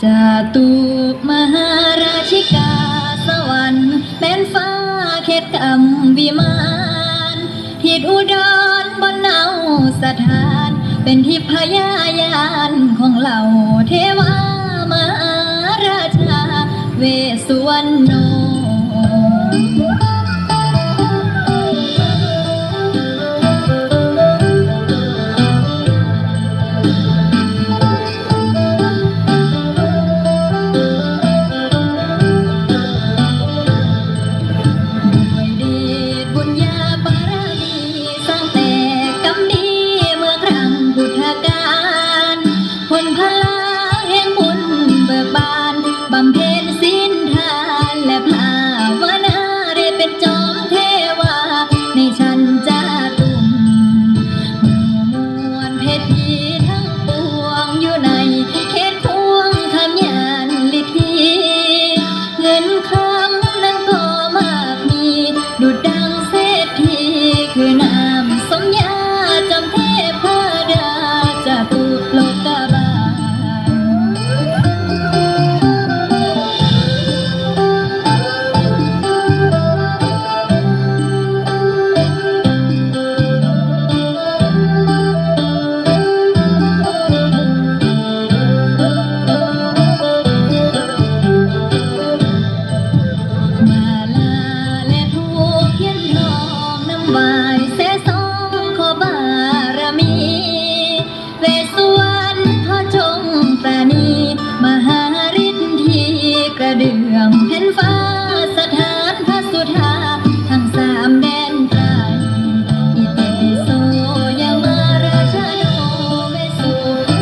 จาตุมหาราชิกาสวรรค์แม่นฟ้าเขตกำวิมานทิดอุดรบนเนาสถานเป็นทิพยายานของเหล่าเทวามหาราชาเวสสุวรรณโนบำเพ็ญศีลทานและภาวนาได้เป็นจอมเทวาในชั้นจาตุมหมู่มวลเพชรพีทั้งปวงอยู่ในเขตพวงคำยานลิธีเงินคำนั้นก็มากมีดุจดังเศรษฐีคือนามสมญาจอมเทพดาจาตุโลกบาลวายเสสงขอบารมีเวสสุวรรณพ่อจงปราณีมหาฤทธีกระเดื่องแผ่นฟ้าสถานพระสุธาทั้งสามแดนไตรอิติปิโสยามาราชโนเวสสุ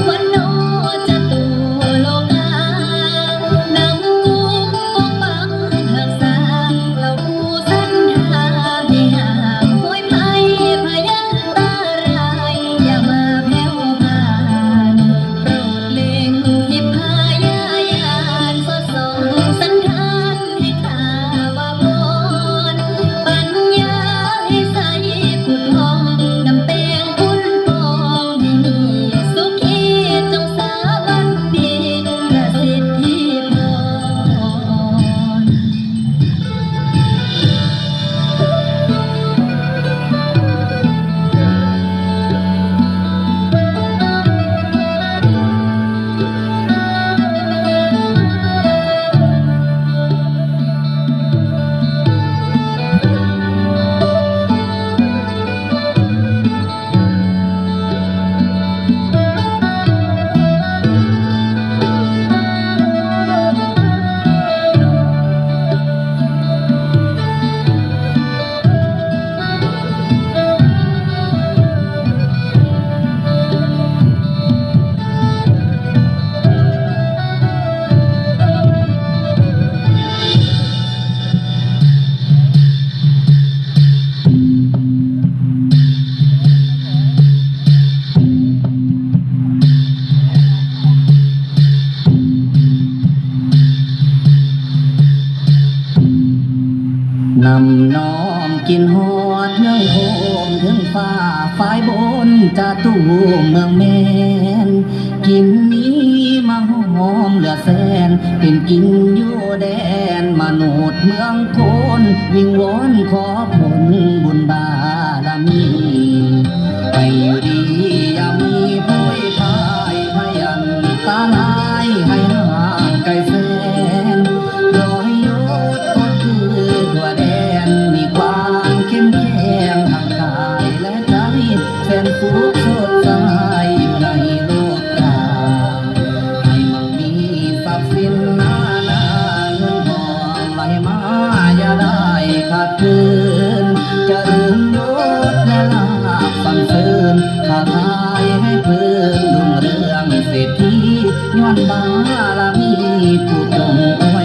วรรณโนจตุโลกานำกุมปกปักรักษาเหล่าผู้ศรัทธาให้หาพยันตารายอย่ามาแผ่วผ่านโปรดเล็งทิพยายานสดส่องสันทานให้ข้าวาพรปัญญาให้ใสผุดพองนำแป้งพุ่นปองให้มีสุขีจงสาบันดีประสิทธิพรนำน้อมกินหอดเมืองโฮมถึงฟ้าฝ่ายบนจาตุเมืองแมนกินนี้มาหอมเหลือแสนเป็นกินอยู่แดนมนุษย์เมืองโคนวิงวอนขอผลบุญบารมีให้อยู่ดีอย่ามีผู้พายพยันตาลายให้ห่างไกลแสนรอยยศก็คือตัวแดนมีความเข้มแข็งทางกายและใจแสนสุขสดใสอยู่ในโลกกาให้มันมีทรัพย์สินนานาเงินทองไหลมาอย่าได้ขาดคืนจะเอื้อมยศและลาภสรรเสริญข้าทายให้เพิ่มรุ่งเรืองเศรษฐีย้อนบารมีผู้จงอวย